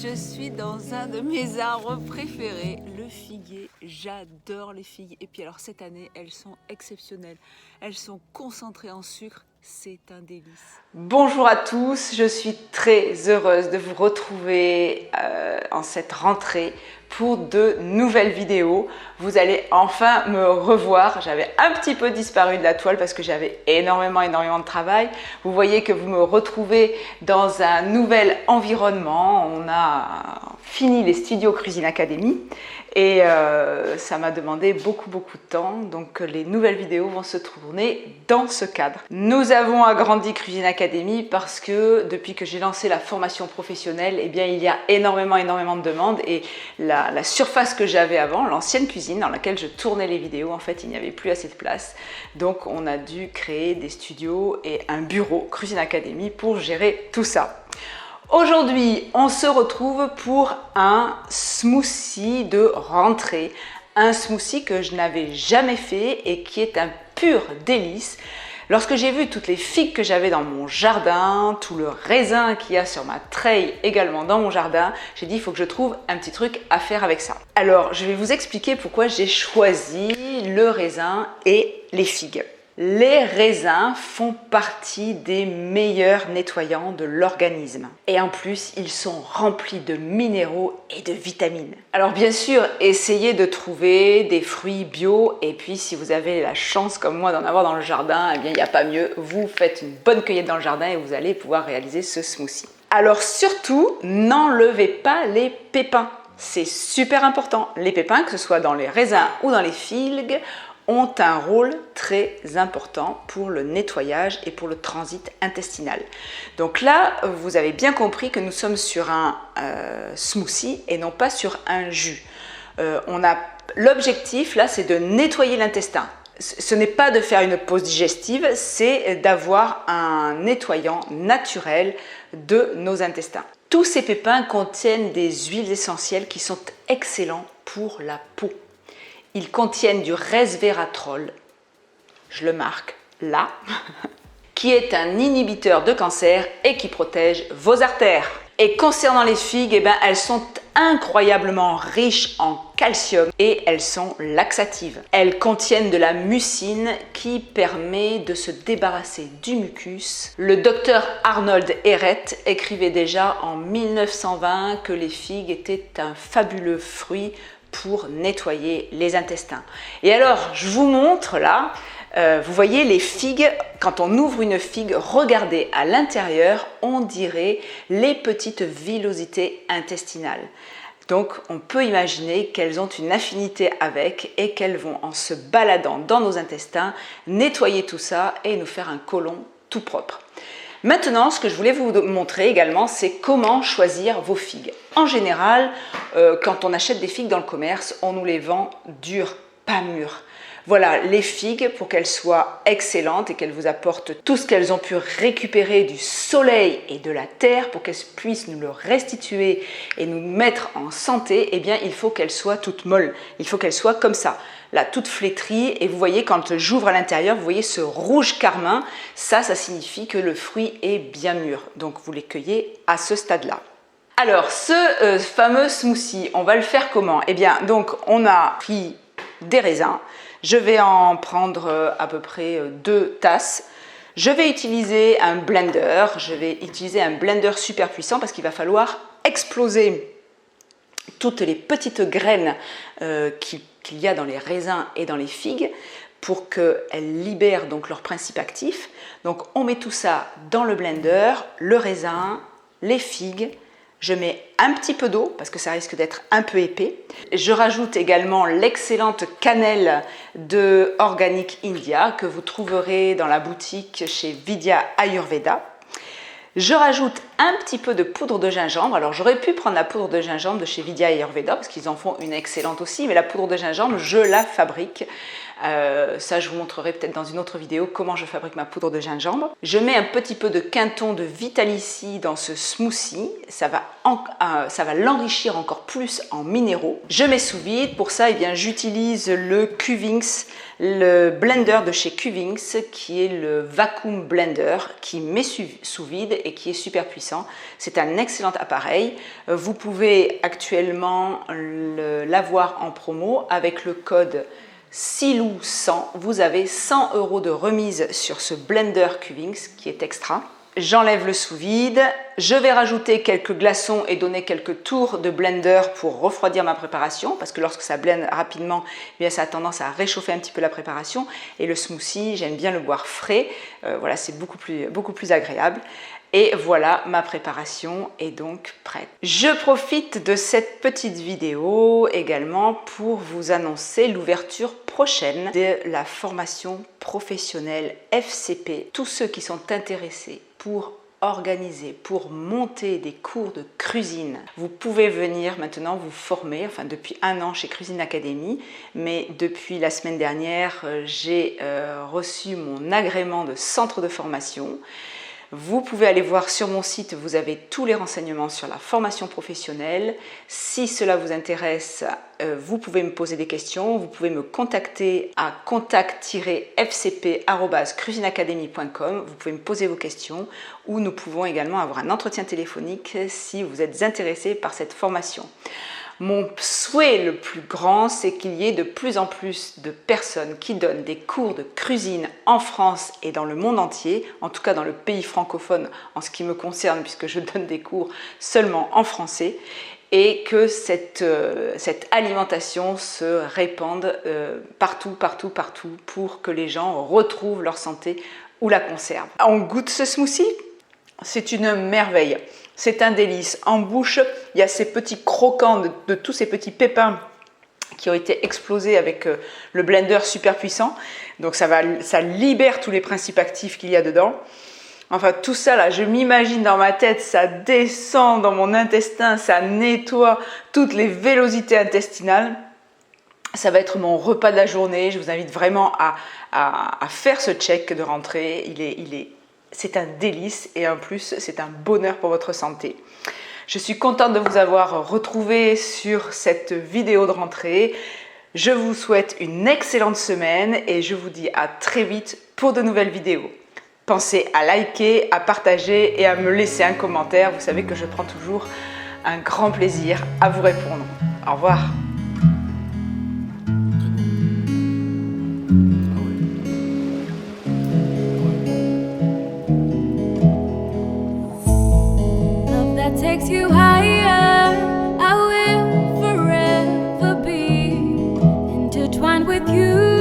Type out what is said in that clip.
Je suis dans un de mes arbres préférés, le figuier. J'adore les figues. Et puis alors cette année, elles sont exceptionnelles. Elles sont concentrées en sucre. C'est un délice. Bonjour à tous, je suis très heureuse de vous retrouver en cette rentrée pour de nouvelles vidéos. Vous allez enfin me revoir. J'avais un petit peu disparu de la toile parce que j'avais énormément de travail. Vous voyez que vous me retrouvez dans un nouvel environnement. On a fini les studios Cuisine Academy et ça m'a demandé beaucoup de temps. Donc les nouvelles vidéos vont se tourner dans ce cadre. Nous avons agrandi Cuisine Academy parce que depuis que j'ai lancé la formation professionnelle, eh bien, il y a énormément de demandes et la surface que j'avais avant, l'ancienne cuisine dans laquelle je tournais les vidéos, en fait, il n'y avait plus assez de place. Donc, on a dû créer des studios et un bureau Cuisine Academy pour gérer tout ça. Aujourd'hui, on se retrouve pour un smoothie de rentrée. Un smoothie que je n'avais jamais fait et qui est un pur délice. Lorsque j'ai vu toutes les figues que j'avais dans mon jardin, tout le raisin qu'il y a sur ma treille également dans mon jardin, j'ai dit il faut que je trouve un petit truc à faire avec ça. Alors, je vais vous expliquer pourquoi j'ai choisi le raisin et les figues. Les raisins font partie des meilleurs nettoyants de l'organisme. Et en plus, ils sont remplis de minéraux et de vitamines. Alors bien sûr, essayez de trouver des fruits bio. Et puis si vous avez la chance comme moi d'en avoir dans le jardin, eh bien il n'y a pas mieux. Vous faites une bonne cueillette dans le jardin et vous allez pouvoir réaliser ce smoothie. Alors surtout, n'enlevez pas les pépins. C'est super important. Les pépins, que ce soit dans les raisins ou dans les figues, ont un rôle très important pour le nettoyage et pour le transit intestinal. Donc là, vous avez bien compris que nous sommes sur un smoothie et non pas sur un jus. L'objectif là, c'est de nettoyer l'intestin. Ce n'est pas de faire une pause digestive, c'est d'avoir un nettoyant naturel de nos intestins. Tous ces pépins contiennent des huiles essentielles qui sont excellents pour la peau. Ils contiennent du resveratrol, je le marque là, qui est un inhibiteur de cancer et qui protège vos artères. Et concernant les figues, eh bien, elles sont incroyablement riches en calcium et elles sont laxatives. Elles contiennent de la mucine qui permet de se débarrasser du mucus. Le docteur Arnold Ehret écrivait déjà en 1920 que les figues étaient un fabuleux fruit pour nettoyer les intestins. Et alors, je vous montre là, vous voyez les figues, quand on ouvre une figue, regardez à l'intérieur, on dirait les petites villosités intestinales. Donc, on peut imaginer qu'elles ont une affinité avec et qu'elles vont, en se baladant dans nos intestins, nettoyer tout ça et nous faire un côlon tout propre. Maintenant, ce que je voulais vous montrer également, c'est comment choisir vos figues. En général, quand on achète des figues dans le commerce, on nous les vend dures, pas mûres. Voilà, les figues, pour qu'elles soient excellentes et qu'elles vous apportent tout ce qu'elles ont pu récupérer du soleil et de la terre, pour qu'elles puissent nous le restituer et nous mettre en santé, eh bien, il faut qu'elles soient toutes molles. Il faut qu'elles soient comme ça, là, toute flétrie. Et vous voyez, quand j'ouvre à l'intérieur, vous voyez ce rouge carmin. Ça signifie que le fruit est bien mûr. Donc, vous les cueillez à ce stade-là. Alors, ce fameux smoothie, on va le faire comment? Eh bien, donc, on a pris des raisins. Je vais en prendre à peu près 2 tasses. Je vais utiliser un blender. Je vais utiliser un blender super puissant parce qu'il va falloir exploser toutes les petites graines qu'il y a dans les raisins et dans les figues pour qu'elles libèrent donc leur principe actif. Donc on met tout ça dans le blender, le raisin, les figues. Je mets un petit peu d'eau parce que ça risque d'être un peu épais. Je rajoute également l'excellente cannelle de Organic India que vous trouverez dans la boutique chez Vidya Ayurveda. Je rajoute un petit peu de poudre de gingembre. Alors j'aurais pu prendre la poudre de gingembre de chez Vidya Ayurveda parce qu'ils en font une excellente aussi, mais la poudre de gingembre, je la fabrique. Ça, je vous montrerai peut-être dans une autre vidéo comment je fabrique ma poudre de gingembre. Je mets un petit peu de quinton de Vitalicie dans ce smoothie. Ça va l'enrichir encore plus en minéraux. Je mets sous vide. Pour ça, eh bien, j'utilise le Cuvings, le blender de chez Cuvings, qui est le Vacuum Blender, qui met sous vide et qui est super puissant. C'est un excellent appareil. Vous pouvez actuellement l'avoir en promo avec le code SILOU100. Vous avez 100 € de remise sur ce blender Cuvings qui est extra. J'enlève le sous-vide, je vais rajouter quelques glaçons et donner quelques tours de blender pour refroidir ma préparation, parce que lorsque ça blende rapidement, eh bien, ça a tendance à réchauffer un petit peu la préparation. Et le smoothie, j'aime bien le boire frais, voilà, c'est beaucoup plus agréable. Et voilà, ma préparation est donc prête. Je profite de cette petite vidéo également pour vous annoncer l'ouverture prochaine de la formation professionnelle FCP. Tous ceux qui sont intéressés pour organiser, pour monter des cours de cuisine, vous pouvez venir maintenant vous former, enfin depuis 1 an chez Cuisine Academy, mais depuis la semaine dernière, j'ai reçu mon agrément de centre de formation. Vous pouvez aller voir sur mon site, vous avez tous les renseignements sur la formation professionnelle. Si cela vous intéresse, vous pouvez me poser des questions, vous pouvez me contacter à contact-fcp@cuisineacademy.com. Vous pouvez me poser vos questions ou nous pouvons également avoir un entretien téléphonique si vous êtes intéressé par cette formation. Mon souhait le plus grand, c'est qu'il y ait de plus en plus de personnes qui donnent des cours de cuisine en France et dans le monde entier, en tout cas dans le pays francophone en ce qui me concerne, puisque je donne des cours seulement en français, et que cette alimentation se répande partout pour que les gens retrouvent leur santé ou la conservent. On goûte ce smoothie? C'est une merveille. C'est un délice. En bouche, il y a ces petits croquants de tous ces petits pépins qui ont été explosés avec le blender super puissant. Donc ça libère tous les principes actifs qu'il y a dedans. Enfin, tout ça là, je m'imagine dans ma tête, ça descend dans mon intestin, ça nettoie toutes les vélosités intestinales. Ça va être mon repas de la journée. Je vous invite vraiment à faire ce check de rentrée. C'est un délice et en plus, c'est un bonheur pour votre santé. Je suis contente de vous avoir retrouvé sur cette vidéo de rentrée. Je vous souhaite une excellente semaine et je vous dis à très vite pour de nouvelles vidéos. Pensez à liker, à partager et à me laisser un commentaire. Vous savez que je prends toujours un grand plaisir à vous répondre. Au revoir. Takes you higher, I will forever be intertwined with you.